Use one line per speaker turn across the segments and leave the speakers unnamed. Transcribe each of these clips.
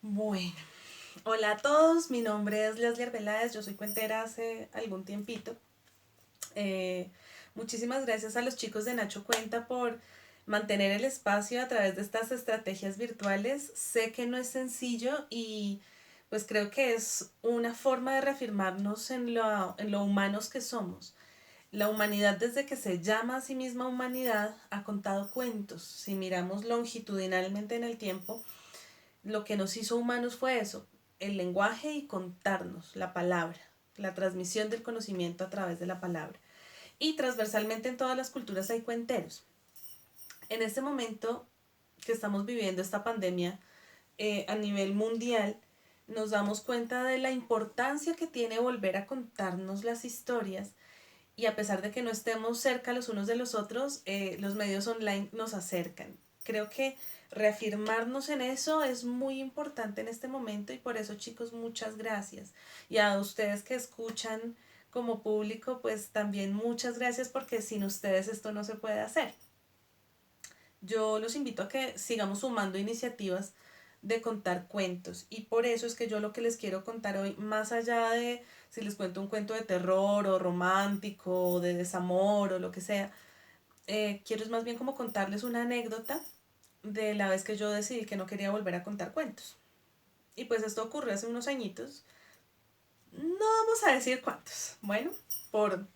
Bueno, hola a todos, mi nombre es Leslie Arbeláez, yo soy cuentera hace algún tiempito. Eh, Muchísimas gracias a los chicos de Nacho Cuenta por mantener el espacio a través de estas estrategias virtuales. Sé que no es sencillo y pues creo que es una forma de reafirmarnos en lo humanos que somos. La humanidad desde que se llama a sí misma humanidad ha contado cuentos. Si miramos longitudinalmente en el tiempo, lo que nos hizo humanos fue eso, el lenguaje y contarnos, la palabra, la transmisión del conocimiento a través de la palabra. Y transversalmente en todas las culturas hay cuenteros. En este momento que estamos viviendo esta pandemia a nivel mundial, nos damos cuenta de la importancia que tiene volver a contarnos las historias y a pesar de que no estemos cerca los unos de los otros, los medios online nos acercan. Creo que reafirmarnos en eso es muy importante en este momento y por eso chicos muchas gracias. Y a ustedes que escuchan como público, pues también muchas gracias porque sin ustedes esto no se puede hacer. Yo los invito a que sigamos sumando iniciativas de contar cuentos y por eso es que yo lo que les quiero contar hoy, más allá de si les cuento un cuento de terror o romántico o de desamor o lo que sea, quiero es más bien como contarles una anécdota de la vez que yo decidí que no quería volver a contar cuentos. Y pues esto ocurrió hace unos añitos, no vamos a decir cuántos, bueno, por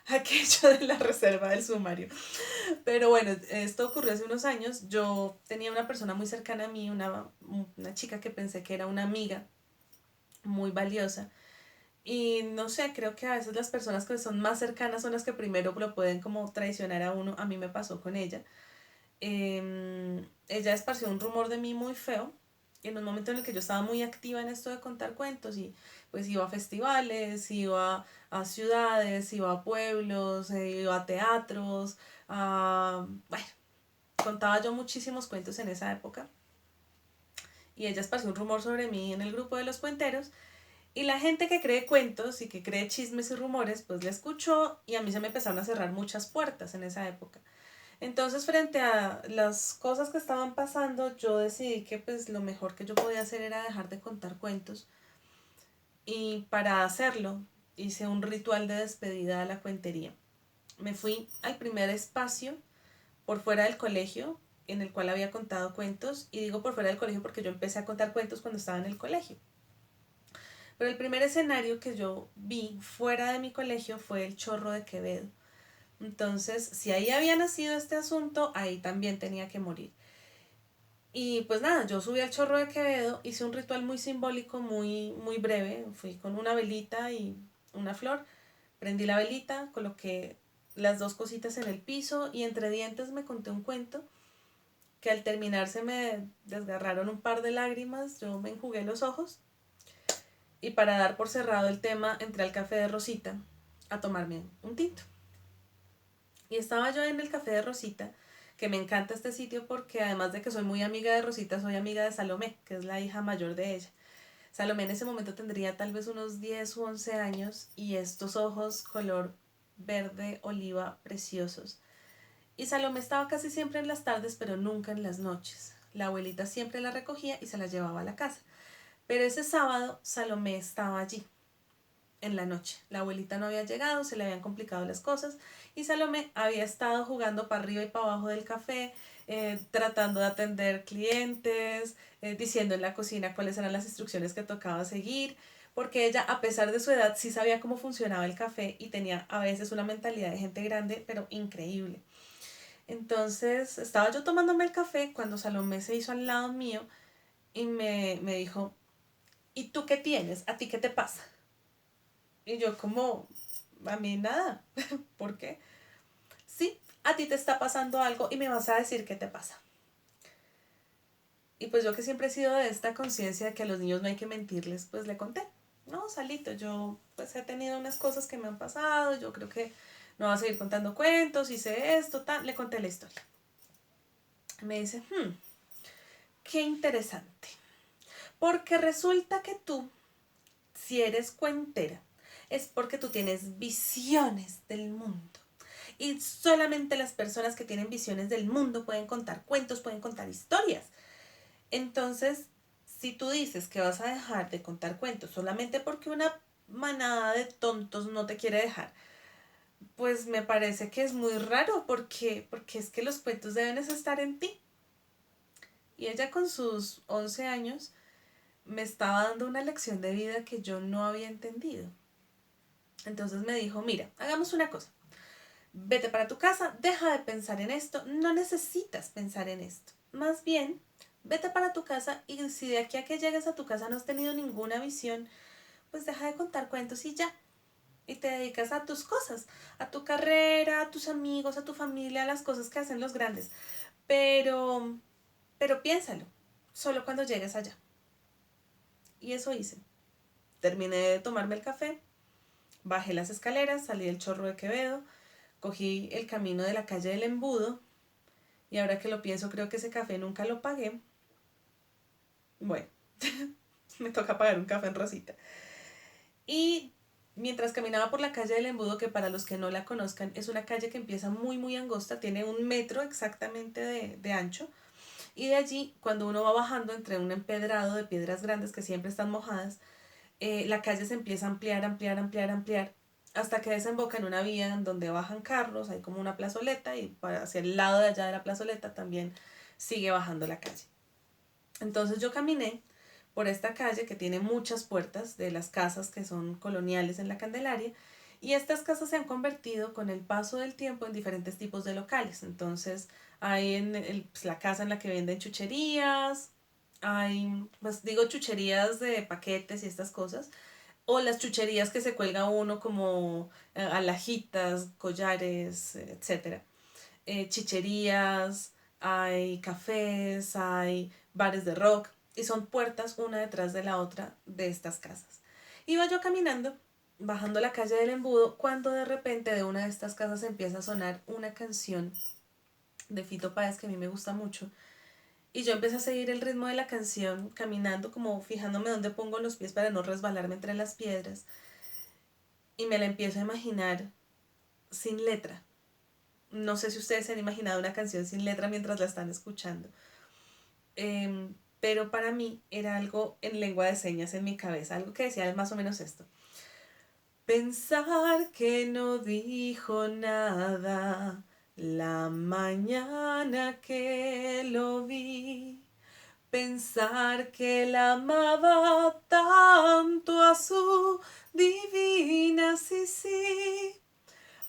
aquello de la reserva del sumario. Pero bueno, esto ocurrió hace unos años. Yo tenía una persona muy cercana a mí, una chica que pensé que era una amiga muy valiosa. Y no sé, creo que a veces las personas que son más cercanas son las que primero lo pueden como traicionar a uno. A mí me pasó con ella. Ella esparció un rumor de mí muy feo en un momento en el que yo estaba muy activa en esto de contar cuentos y pues iba a festivales, iba a ciudades, iba a pueblos, iba a teatros, bueno, contaba yo muchísimos cuentos en esa época y ella esparció un rumor sobre mí en el grupo de los cuenteros y la gente que cree cuentos y que cree chismes y rumores pues le escuchó y a mí se me empezaron a cerrar muchas puertas en esa época. Entonces, frente a las cosas que estaban pasando, yo decidí que pues lo mejor que yo podía hacer era dejar de contar cuentos. Y para hacerlo, hice un ritual de despedida a la cuentería. Me fui al primer espacio por fuera del colegio en el cual había contado cuentos. Y digo por fuera del colegio porque yo empecé a contar cuentos cuando estaba en el colegio. Pero el primer escenario que yo vi fuera de mi colegio fue el Chorro de Quevedo. Entonces, si ahí había nacido este asunto, ahí también tenía que morir. Y pues nada, yo subí al Chorro de Quevedo, hice un ritual muy simbólico, muy breve. Fui con una velita y una flor, prendí la velita, coloqué las dos cositas en el piso y entre dientes me conté un cuento que al terminar se me desgarraron un par de lágrimas, yo me enjugué los ojos y para dar por cerrado el tema entré al café de Rosita a tomarme un tinto. Y estaba yo en el café de Rosita, que me encanta este sitio porque además de que soy muy amiga de Rosita, soy amiga de Salomé, que es la hija mayor de ella. Salomé en ese momento tendría tal vez unos 10 u 11 años y estos ojos color verde oliva preciosos. Y Salomé estaba casi siempre en las tardes, pero nunca en las noches. La abuelita siempre la recogía y se la llevaba a la casa. Pero ese sábado Salomé estaba allí en la noche. La abuelita no había llegado, se le habían complicado las cosas y Salomé había estado jugando para arriba y para abajo del café, tratando de atender clientes, diciendo en la cocina cuáles eran las instrucciones que tocaba seguir, porque ella, a pesar de su edad, sí sabía cómo funcionaba el café y tenía a veces una mentalidad de gente grande, pero increíble. Entonces estaba yo tomándome el café cuando Salomé se hizo al lado mío y me dijo, ¿y tú qué tienes? ¿A ti qué te pasa? Y yo como, a mí nada. ¿Por qué? Sí, a ti te está pasando algo y me vas a decir qué te pasa. Y pues yo que siempre he sido de esta conciencia de que a los niños no hay que mentirles, pues le conté. No, Salito, yo pues he tenido unas cosas que me han pasado, yo creo que no voy a seguir contando cuentos, hice esto, tal, le conté la historia. Me dice, qué interesante. Porque resulta que tú, si eres cuentera, es porque tú tienes visiones del mundo. Y solamente las personas que tienen visiones del mundo pueden contar cuentos, pueden contar historias. Entonces, si tú dices que vas a dejar de contar cuentos solamente porque una manada de tontos no te quiere dejar, pues me parece que es muy raro porque es que los cuentos deben estar en ti. Y ella con sus 11 años me estaba dando una lección de vida que yo no había entendido. Entonces me dijo, mira, hagamos una cosa. Vete para tu casa, deja de pensar en esto, no necesitas pensar en esto. Más bien, vete para tu casa y si de aquí a que llegues a tu casa no has tenido ninguna visión, pues deja de contar cuentos y ya. Y te dedicas a tus cosas, a tu carrera, a tus amigos, a tu familia, a las cosas que hacen los grandes. Pero, pero piénsalo, solo cuando llegues allá. Y eso hice. Terminé de tomarme el café, bajé las escaleras, salí del Chorro de Quevedo, cogí el camino de la calle del Embudo y ahora que lo pienso creo que ese café nunca lo pagué. Bueno, me toca pagar un café en Rosita. Y mientras caminaba por la calle del Embudo, que para los que no la conozcan es una calle que empieza muy angosta, tiene 1 metro exactamente de ancho. Y de allí, cuando uno va bajando entre un empedrado de piedras grandes que siempre están mojadas, la calle se empieza a ampliar, hasta que desemboca en una vía en donde bajan carros, hay como una plazoleta y hacia el lado de allá de la plazoleta también sigue bajando la calle. Entonces yo caminé por esta calle que tiene muchas puertas de las casas que son coloniales en la Candelaria y estas casas se han convertido con el paso del tiempo en diferentes tipos de locales. Entonces hay pues, la casa en la que venden chucherías, hay, pues digo chucherías de paquetes y estas cosas, o las chucherías que se cuelga uno como alhajitas, collares, etcétera. Chicherías, hay cafés, hay bares de rock y son puertas una detrás de la otra de estas casas. Iba yo caminando, bajando la calle del Embudo, cuando de repente de una de estas casas empieza a sonar una canción de Fito Páez que a mí me gusta mucho. Y yo empecé a seguir el ritmo de la canción, caminando como fijándome dónde pongo los pies para no resbalarme entre las piedras. Y me la empiezo a imaginar sin letra. No sé si ustedes se han imaginado una canción sin letra mientras la están escuchando. Pero para mí era algo en lengua de señas en mi cabeza, algo que decía más o menos esto. Pensar que no dijo nada la mañana que lo vi. Pensar que la amaba tanto a su divina Sisi.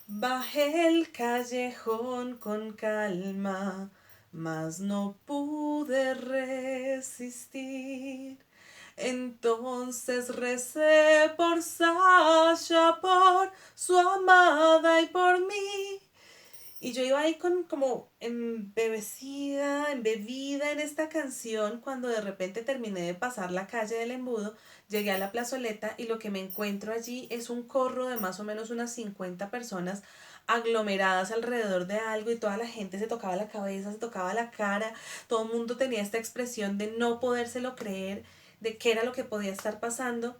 Bajé el callejón con calma, mas no pude resistir. Entonces recé por Sasha, por su amada y por mí. Y yo iba ahí como embebecida, embebida en esta canción, cuando de repente terminé de pasar la calle del Embudo, llegué a la plazoleta y lo que me encuentro allí es un corro de más o menos unas 50 personas aglomeradas alrededor de algo y toda la gente se tocaba la cabeza, se tocaba la cara, todo el mundo tenía esta expresión de no podérselo creer, de qué era lo que podía estar pasando.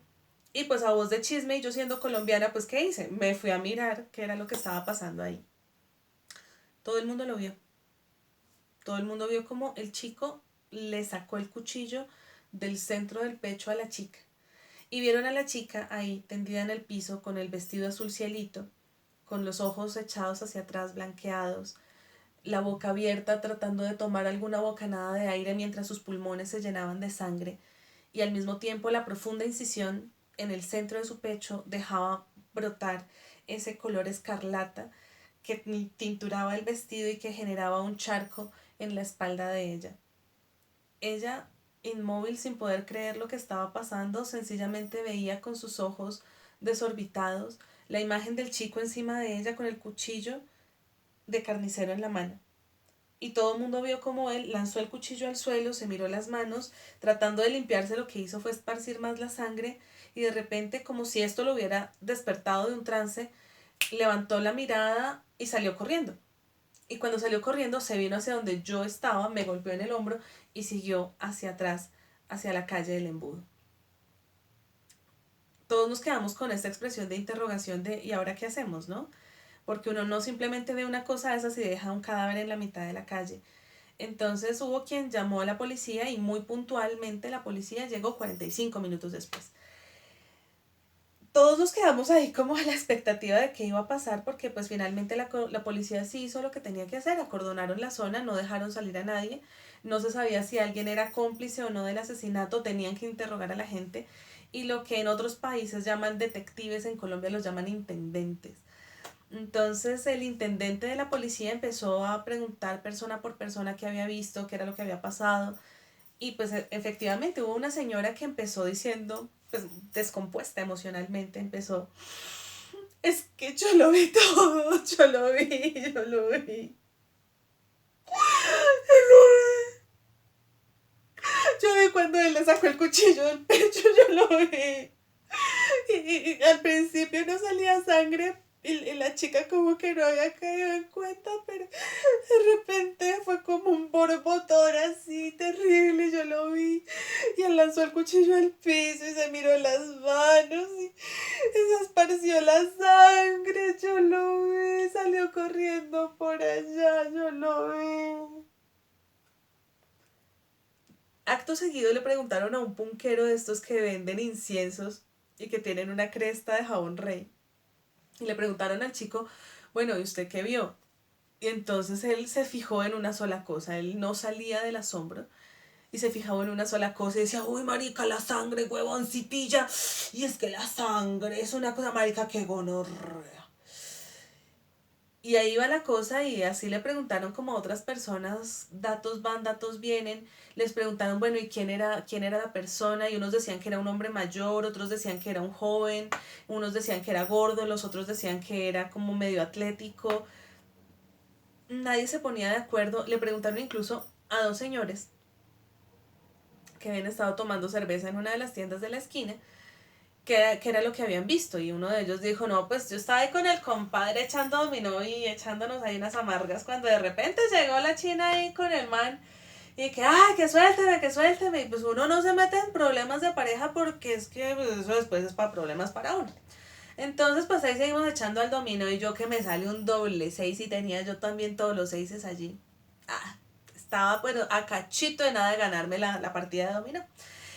Y pues a voz de chisme y yo siendo colombiana, pues ¿qué hice? Me fui a mirar qué era lo que estaba pasando ahí. Todo el mundo lo vio. Todo el mundo vio como el chico le sacó el cuchillo del centro del pecho a la chica. Y vieron a la chica ahí tendida en el piso con el vestido azul cielito, con los ojos echados hacia atrás blanqueados, la boca abierta tratando de tomar alguna bocanada de aire mientras sus pulmones se llenaban de sangre y al mismo tiempo la profunda incisión en el centro de su pecho dejaba brotar ese color escarlata que tinturaba el vestido y que generaba un charco en la espalda de ella. Ella, inmóvil sin poder creer lo que estaba pasando, sencillamente veía con sus ojos desorbitados la imagen del chico encima de ella con el cuchillo de carnicero en la mano. Y todo el mundo vio como él lanzó el cuchillo al suelo, se miró las manos, tratando de limpiarse, lo que hizo fue esparcir más la sangre y de repente, como si esto lo hubiera despertado de un trance, levantó la mirada y salió corriendo. Y cuando salió corriendo se vino hacia donde yo estaba, me golpeó en el hombro y siguió hacia atrás, hacia la calle del Embudo. Todos nos quedamos con esta expresión de interrogación de ¿y ahora qué hacemos, no? Porque uno no simplemente ve una cosa de esas y deja un cadáver en la mitad de la calle. Entonces hubo quien llamó a la policía y muy puntualmente la policía llegó 45 minutos después. Todos nos quedamos ahí como a la expectativa de qué iba a pasar porque pues finalmente la policía sí hizo lo que tenía que hacer, acordonaron la zona, no dejaron salir a nadie, no se sabía si alguien era cómplice o no del asesinato, tenían que interrogar a la gente y lo que en otros países llaman detectives, en Colombia los llaman intendentes. Entonces el intendente de la policía empezó a preguntar persona por persona qué había visto, qué era lo que había pasado. Y pues efectivamente hubo una señora que empezó diciendo, pues descompuesta emocionalmente, empezó, es que yo lo vi todo, yo lo vi, yo lo vi. Yo vi cuando él le sacó el cuchillo del pecho, yo lo vi. Y al principio no salía sangre y la chica como que no había caído en cuenta, pero de repente fue como un borbotón así terrible, yo lo vi. Y él lanzó el cuchillo al piso y se miró las manos y se esparció la sangre, yo lo vi, salió corriendo por allá, yo lo vi. Acto seguido le preguntaron a un punquero de estos que venden inciensos y que tienen una cresta de jabón rey. Y le preguntaron al chico, bueno, ¿y usted qué vio? Y entonces él se fijó en una sola cosa, él no salía del asombro y se fijaba en una sola cosa y decía, uy, marica, la sangre, huevoncitilla. Y es que la sangre es una cosa, marica, que gonorrea. Y ahí va la cosa y así le preguntaron como a otras personas, datos van, datos vienen, les preguntaron, bueno, ¿y quién era la persona? Y unos decían que era un hombre mayor, otros decían que era un joven, unos decían que era gordo, los otros decían que era como medio atlético. Nadie se ponía de acuerdo, le preguntaron incluso a dos señores que habían estado tomando cerveza en una de las tiendas de la esquina, qué era lo que habían visto. Y uno de ellos dijo, no, pues yo estaba ahí con el compadre echando dominó y echándonos ahí unas amargas cuando de repente llegó la china ahí con el man y que, ay, que suélteme, que suélteme. Y pues uno no se mete en problemas de pareja porque es que pues, eso después es para problemas para uno. Entonces pues ahí seguimos echando al dominó y yo que me sale un doble 6 y tenía yo también todos los 6 allí. Ah, estaba pues a cachito de nada de ganarme la partida de dominó.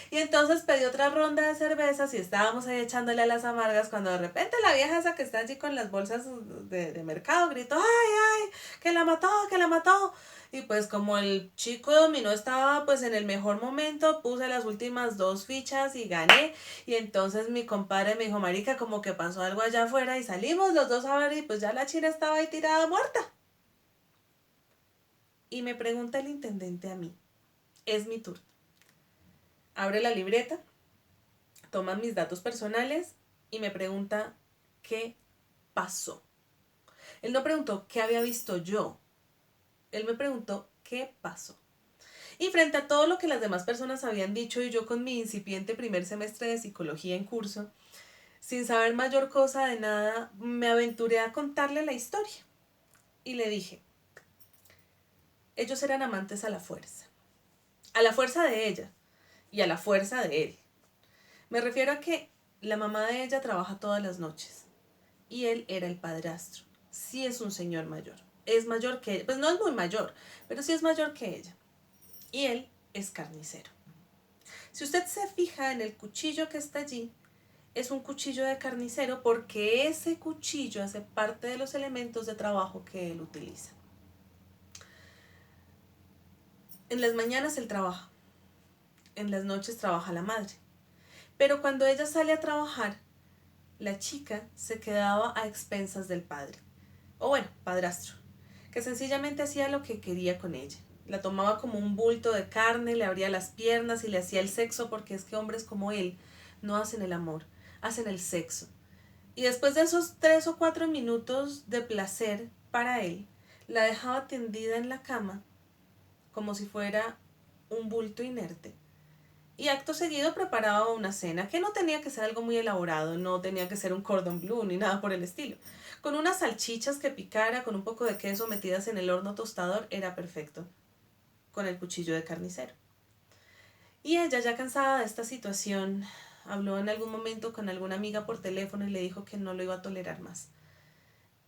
Y entonces pedí otra ronda de cervezas y estábamos ahí echándole a las amargas cuando de repente la vieja esa que está allí con las bolsas de mercado gritó, ay, ay, que la mató, que la mató. Y pues como el chico dominó estaba pues en el mejor momento, puse las últimas dos fichas y gané. Y entonces mi compadre me dijo, marica, como que pasó algo allá afuera y salimos los dos a ver y pues ya la china estaba ahí tirada muerta. Y me pregunta el intendente a mí, es mi turno. Abre la libreta, toma mis datos personales y me pregunta qué pasó. Él no preguntó qué había visto yo. Él me preguntó qué pasó. Y frente a todo lo que las demás personas habían dicho y yo con mi incipiente primer semestre de psicología en curso, sin saber mayor cosa de nada, me aventuré a contarle la historia. Y le dije, ellos eran amantes a la fuerza de ella y a la fuerza de él. Me refiero a que la mamá de ella trabaja todas las noches y él era el padrastro. Sí es un señor mayor. Es mayor que ella. Pues no es muy mayor, pero sí es mayor que ella. Y él es carnicero. Si usted se fija en el cuchillo que está allí, es un cuchillo de carnicero porque ese cuchillo hace parte de los elementos de trabajo que él utiliza. En las mañanas él trabaja, en las noches trabaja la madre. Pero cuando ella sale a trabajar, la chica se quedaba a expensas del padre. O bueno, padrastro, que sencillamente hacía lo que quería con ella. La tomaba como un bulto de carne, le abría las piernas y le hacía el sexo porque es que hombres como él no hacen el amor, hacen el sexo. Y después de esos 3 o 4 minutos de placer para él, la dejaba tendida en la cama como si fuera un bulto inerte. Y acto seguido preparaba una cena que no tenía que ser algo muy elaborado, no tenía que ser un cordon bleu ni nada por el estilo. Con unas salchichas que picara, con un poco de queso metidas en el horno tostador, era perfecto, con el cuchillo de carnicero. Y ella, ya cansada de esta situación, habló en algún momento con alguna amiga por teléfono y le dijo que no lo iba a tolerar más.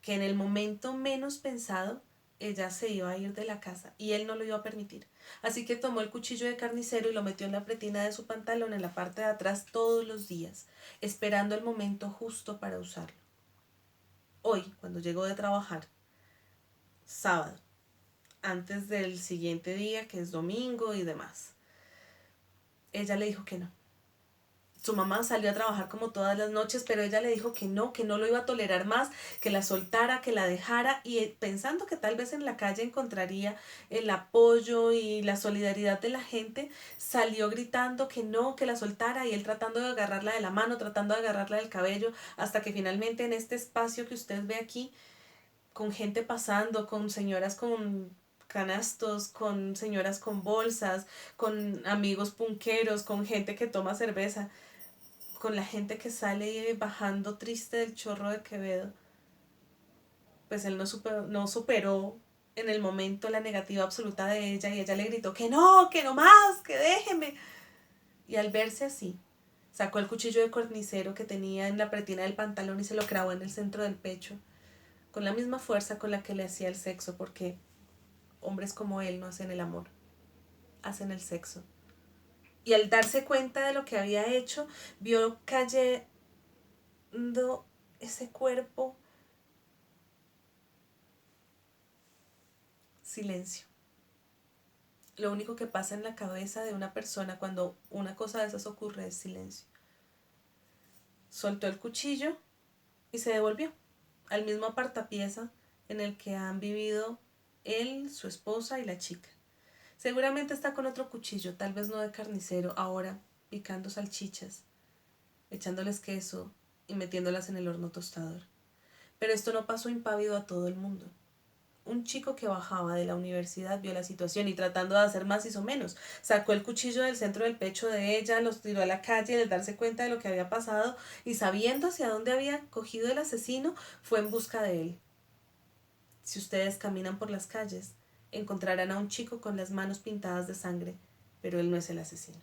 Que en el momento menos pensado ella se iba a ir de la casa y él no lo iba a permitir. Así que tomó el cuchillo de carnicero y lo metió en la pretina de su pantalón en la parte de atrás todos los días, esperando el momento justo para usarlo. Hoy, cuando llegó de trabajar, sábado, antes del siguiente día, que es domingo y demás, ella le dijo que no. Su mamá salió a trabajar como todas las noches, pero ella le dijo que no lo iba a tolerar más, que la soltara, que la dejara, y pensando que tal vez en la calle encontraría el apoyo y la solidaridad de la gente, salió gritando que no, que la soltara, y él tratando de agarrarla de la mano, tratando de agarrarla del cabello, hasta que finalmente en este espacio que usted ve aquí, con gente pasando, con señoras con canastos, con señoras con bolsas, con amigos punqueros, con gente que toma cerveza, con la gente que sale bajando triste del Chorro de Quevedo, pues él no superó en el momento la negativa absoluta de ella y ella le gritó que no más, que déjeme. Y al verse así, sacó el cuchillo de carnicero que tenía en la pretina del pantalón y se lo clavó en el centro del pecho, con la misma fuerza con la que le hacía el sexo, porque hombres como él no hacen el amor, hacen el sexo. Y al darse cuenta de lo que había hecho, vio cayendo ese cuerpo. Silencio. Lo único que pasa en la cabeza de una persona cuando una cosa de esas ocurre es silencio. Soltó el cuchillo y se devolvió al mismo apartapieza en el que han vivido él, su esposa y la chica. Seguramente está con otro cuchillo, tal vez no de carnicero, ahora picando salchichas, echándoles queso y metiéndolas en el horno tostador. Pero esto no pasó impávido a todo el mundo. Un chico que bajaba de la universidad vio la situación y tratando de hacer más hizo menos. Sacó el cuchillo del centro del pecho de ella, los tiró a la calle al darse cuenta de lo que había pasado y sabiendo hacia dónde había cogido el asesino, fue en busca de él. Si ustedes caminan por las calles, encontrarán a un chico con las manos pintadas de sangre, pero él no es el asesino.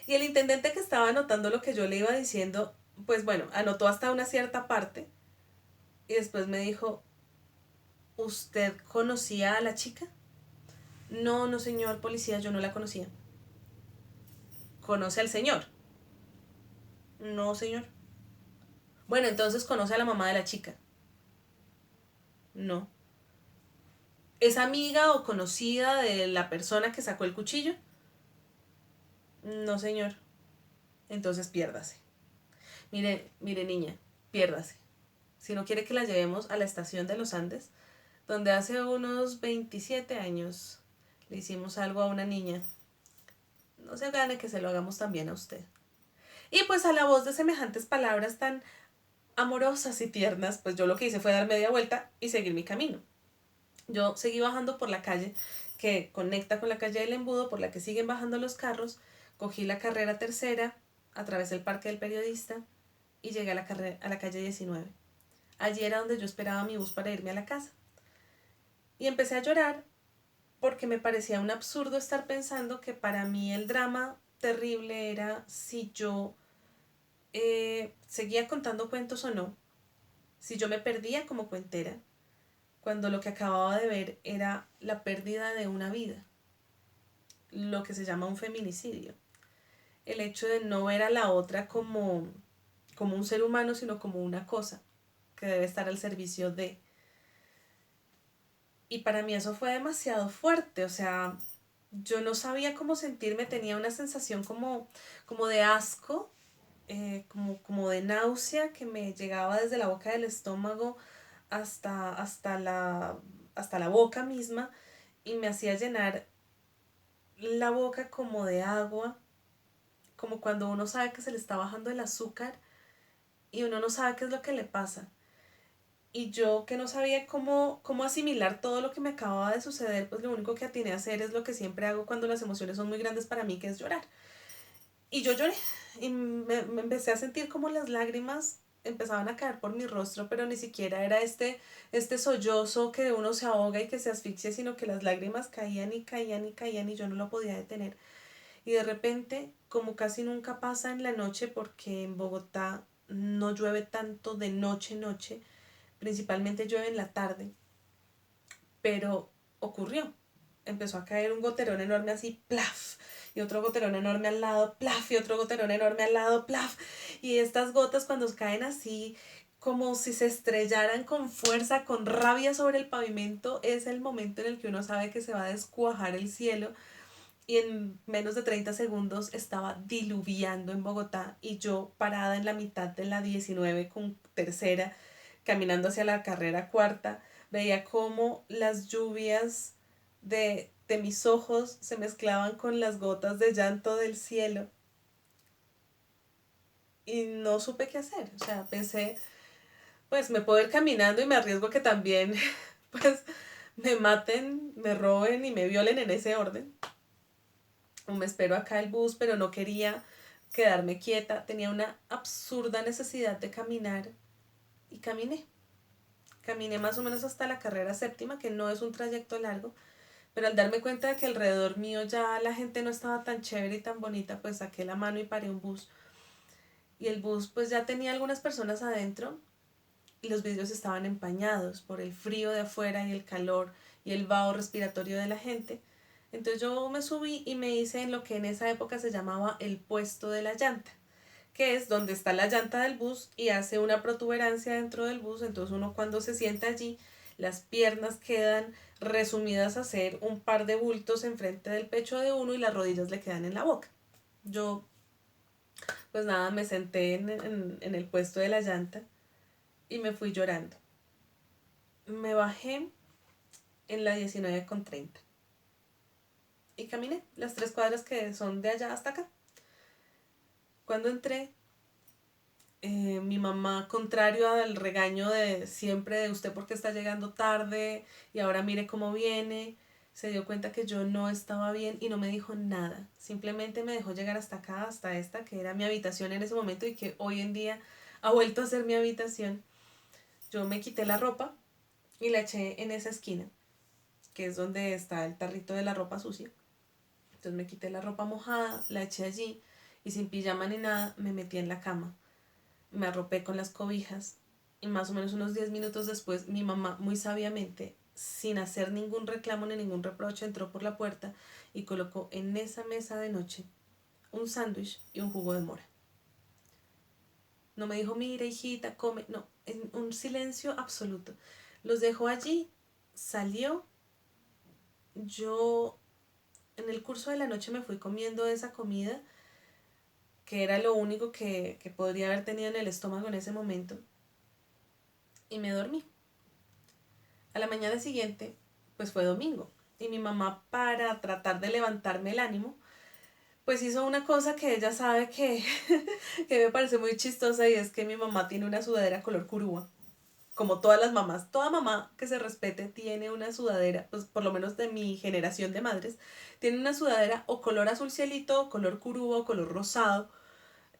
Y el intendente que estaba anotando lo que yo le iba diciendo, pues bueno, anotó hasta una cierta parte y después me dijo, ¿usted conocía a la chica? No, no señor policía, yo no la conocía. ¿Conoce al señor? No señor. Bueno, entonces conoce a la mamá de la chica. No. ¿Es amiga o conocida de la persona que sacó el cuchillo? No señor. Entonces piérdase. Mire niña, piérdase. Si no quiere que la llevemos a la estación de los Andes, donde hace unos 27 años le hicimos algo a una niña, no se gane que se lo hagamos también a usted. Y pues a la voz de semejantes palabras tan amorosas y tiernas, pues yo lo que hice fue dar media vuelta y seguir mi camino. Yo seguí bajando por la calle que conecta con la calle del Embudo, por la que siguen bajando los carros, cogí la carrera tercera, atravesé el Parque del Periodista y llegué a la calle 19. Allí era donde yo esperaba mi bus para irme a la casa. Y empecé a llorar porque me parecía un absurdo estar pensando que para mí el drama terrible era si yo seguía contando cuentos o no, si yo me perdía como cuentera, cuando lo que acababa de ver era la pérdida de una vida, lo que se llama un feminicidio. El hecho de no ver a la otra como un ser humano, sino como una cosa que debe estar al servicio de. Y para mí eso fue demasiado fuerte, o sea, yo no sabía cómo sentirme, tenía una sensación como de asco, como de náusea que me llegaba desde la boca del estómago hasta la boca misma y me hacía llenar la boca como de agua, como cuando uno sabe que se le está bajando el azúcar y uno no sabe qué es lo que le pasa. Y yo que no sabía cómo asimilar todo lo que me acababa de suceder, pues lo único que atiné a hacer es lo que siempre hago cuando las emociones son muy grandes para mí, que es llorar. Y yo lloré y me empecé a sentir como las lágrimas empezaban a caer por mi rostro, pero ni siquiera era este sollozo que uno se ahoga y que se asfixia, sino que las lágrimas caían y caían y caían y yo no lo podía detener. Y de repente, como casi nunca pasa en la noche, porque en Bogotá no llueve tanto de noche, principalmente llueve en la tarde, pero ocurrió. Empezó a caer un goterón enorme así, plaf, y otro goterón enorme al lado, plaf, y otro goterón enorme al lado, plaf. Y estas gotas cuando caen así, como si se estrellaran con fuerza, con rabia sobre el pavimento, es el momento en el que uno sabe que se va a descuajar el cielo. Y en menos de 30 segundos estaba diluviando en Bogotá y yo parada en la mitad de la 19 con tercera, caminando hacia la carrera cuarta, veía cómo las lluvias de mis ojos se mezclaban con las gotas de llanto del cielo y no supe qué hacer. O sea, pensé, pues me puedo ir caminando y me arriesgo que también pues me maten, me roben y me violen en ese orden. O me espero acá el bus, pero no quería quedarme quieta. Tenía una absurda necesidad de caminar y caminé. Caminé más o menos hasta la carrera séptima, que no es un trayecto largo, pero al darme cuenta de que alrededor mío ya la gente no estaba tan chévere y tan bonita, pues saqué la mano y paré un bus. Y el bus pues ya tenía algunas personas adentro y los vidrios estaban empañados por el frío de afuera y el calor y el vaho respiratorio de la gente. Entonces yo me subí y me hice en lo que en esa época se llamaba el puesto de la llanta, que es donde está la llanta del bus y hace una protuberancia dentro del bus. Entonces uno cuando se sienta allí, las piernas quedan resumidas a hacer un par de bultos enfrente del pecho de uno y las rodillas le quedan en la boca. Yo pues nada, me senté en el puesto de la llanta y me fui llorando. Me bajé en la 19:30 y caminé las 3 cuadras que son de allá hasta acá. Cuando entré, mi mamá, contrario al regaño de siempre de usted porque está llegando tarde y ahora mire cómo viene, se dio cuenta que yo no estaba bien y no me dijo nada. Simplemente me dejó llegar hasta acá, hasta esta, que era mi habitación en ese momento y que hoy en día ha vuelto a ser mi habitación. Yo me quité la ropa y la eché en esa esquina, que es donde está el tarrito de la ropa sucia. Entonces me quité la ropa mojada, la eché allí y sin pijama ni nada me metí en la cama. Me arropé con las cobijas y más o menos unos 10 minutos después mi mamá muy sabiamente, sin hacer ningún reclamo ni ningún reproche, entró por la puerta y colocó en esa mesa de noche un sándwich y un jugo de mora. No me dijo, mira hijita, come, no, en un silencio absoluto. Los dejó allí, salió, yo en el curso de la noche me fui comiendo esa comida, que era lo único que podría haber tenido en el estómago en ese momento, y me dormí. A la mañana siguiente, pues fue domingo, y mi mamá, para tratar de levantarme el ánimo, pues hizo una cosa que ella sabe que me parece muy chistosa, y es que mi mamá tiene una sudadera color curúa. Como todas las mamás, toda mamá que se respete tiene una sudadera, pues por lo menos de mi generación de madres, tiene una sudadera o color azul cielito, o color curúa, o color rosado.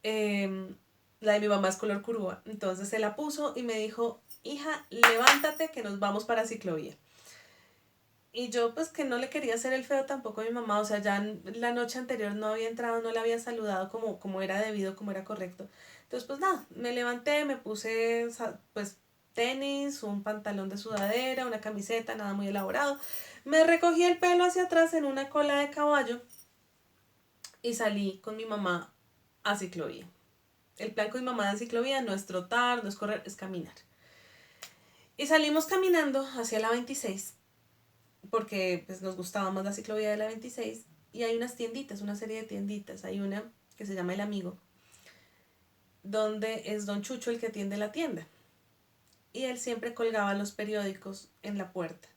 La de mi mamá es color curúa. Entonces se la puso y me dijo, hija, levántate que nos vamos para ciclovía. Y yo pues que no le quería hacer el feo tampoco a mi mamá, o sea, ya la noche anterior no había entrado, no la había saludado como era debido, como era correcto. Entonces pues nada, me levanté, me puse pues tenis, un pantalón de sudadera, una camiseta, nada muy elaborado. Me recogí el pelo hacia atrás en una cola de caballo y salí con mi mamá a ciclovía. El plan con mi mamá de ciclovía no es trotar, no es correr, es caminar. Y salimos caminando hacia la 26 porque pues, nos gustaba más la ciclovía de la 26 y hay unas tienditas, una serie de tienditas. Hay una que se llama El Amigo, donde es don Chucho el que atiende la tienda. Y él siempre colgaba los periódicos en la puerta.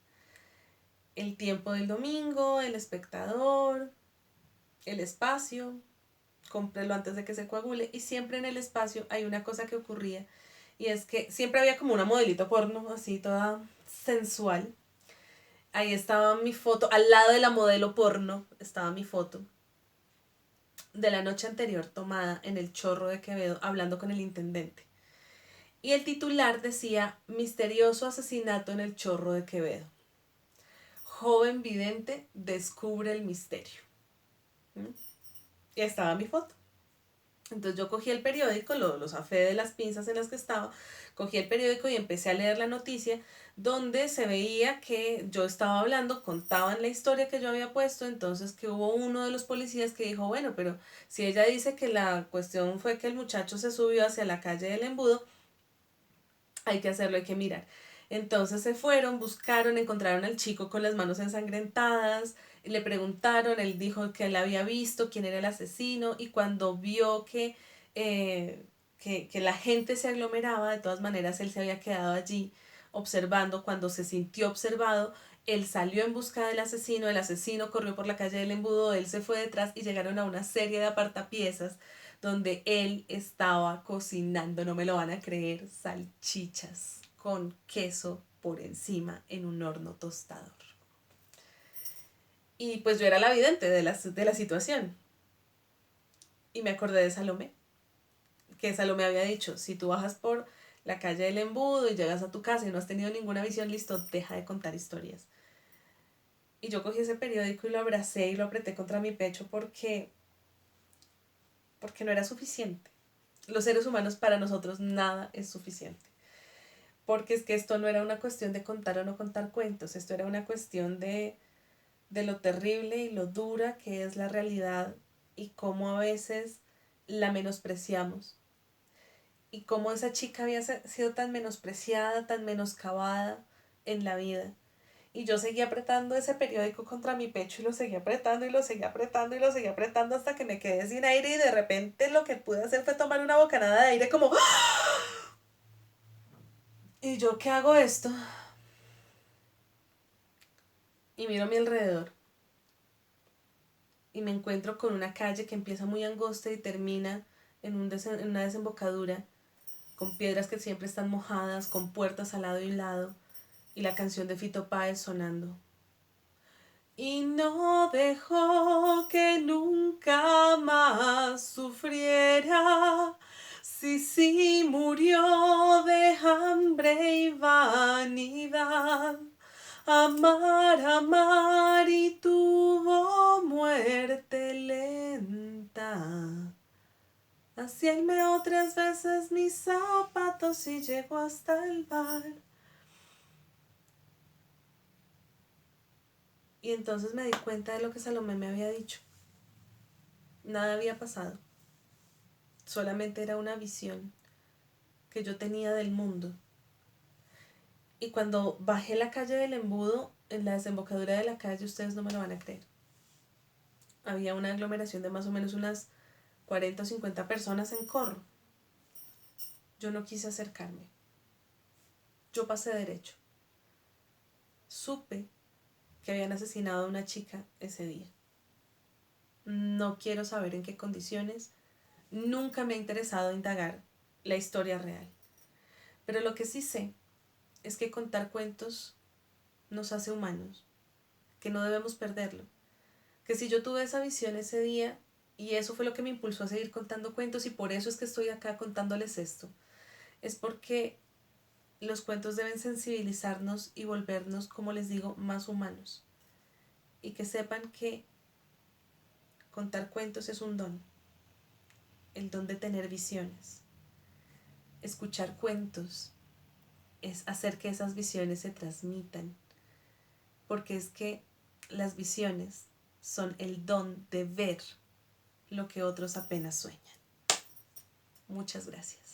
El Tiempo del Domingo, El Espectador, El Espacio, cómprelo antes de que se coagule. Y siempre en El Espacio hay una cosa que ocurría, y es que siempre había como una modelito porno, así toda sensual. Ahí estaba mi foto, al lado de la modelo porno estaba mi foto de la noche anterior tomada en el Chorro de Quevedo hablando con el intendente. Y el titular decía, misterioso asesinato en el Chorro de Quevedo. Joven vidente descubre el misterio. ¿Mm? Y estaba mi foto. Entonces yo cogí el periódico, lo zafé de las pinzas en las que estaba, cogí el periódico y empecé a leer la noticia donde se veía que yo estaba hablando, contaban la historia que yo había puesto, entonces que hubo uno de los policías que dijo, bueno, pero si ella dice que la cuestión fue que el muchacho se subió hacia la calle del Embudo, hay que hacerlo, hay que mirar. Entonces se fueron, buscaron, encontraron al chico con las manos ensangrentadas, le preguntaron, él dijo que él había visto quién era el asesino y cuando vio que la gente se aglomeraba, de todas maneras él se había quedado allí observando, cuando se sintió observado, él salió en busca del asesino, el asesino corrió por la calle del Embudo, él se fue detrás y llegaron a una serie de apartapiezas donde él estaba cocinando, no me lo van a creer, salchichas con queso por encima en un horno tostador. Y pues yo era la vidente de la situación. Y me acordé de Salomé, que Salomé había dicho, si tú bajas por la calle del Embudo y llegas a tu casa y no has tenido ninguna visión, listo, deja de contar historias. Y yo cogí ese periódico y lo abracé y lo apreté contra mi pecho porque no era suficiente. Los seres humanos, para nosotros nada es suficiente. Porque es que esto no era una cuestión de contar o no contar cuentos, esto era una cuestión de lo terrible y lo dura que es la realidad y cómo a veces la menospreciamos. Y cómo esa chica había sido tan menospreciada, tan menoscabada en la vida. Y yo seguía apretando ese periódico contra mi pecho y lo seguía apretando y lo seguía apretando y lo seguía apretando hasta que me quedé sin aire y de repente lo que pude hacer fue tomar una bocanada de aire como... ¿Y yo qué hago esto? Y miro a mi alrededor y me encuentro con una calle que empieza muy angosta y termina en una desembocadura, con piedras que siempre están mojadas, con puertas al lado y lado, y la canción de Fito Páez sonando. Y no dejó que nunca más sufriera, sí murió de hambre y vanidad. Amar y tuvo muerte lenta. Así él meó 3 veces mis zapatos y llegó hasta el bar. Y entonces me di cuenta de lo que Salomé me había dicho. Nada había pasado. Solamente era una visión que yo tenía del mundo. Y cuando bajé la calle del Embudo, en la desembocadura de la calle, ustedes no me lo van a creer, había una aglomeración de más o menos unas 40 o 50 personas en corro. Yo no quise acercarme. Yo pasé derecho. Supe que habían asesinado a una chica ese día. No quiero saber en qué condiciones. Nunca me ha interesado indagar la historia real. Pero lo que sí sé es que contar cuentos nos hace humanos, que no debemos perderlo. Que si yo tuve esa visión ese día, y eso fue lo que me impulsó a seguir contando cuentos, y por eso es que estoy acá contándoles esto, es porque los cuentos deben sensibilizarnos y volvernos, como les digo, más humanos. Y que sepan que contar cuentos es un don, el don de tener visiones. Escuchar cuentos es hacer que esas visiones se transmitan, porque es que las visiones son el don de ver lo que otros apenas sueñan. Muchas gracias.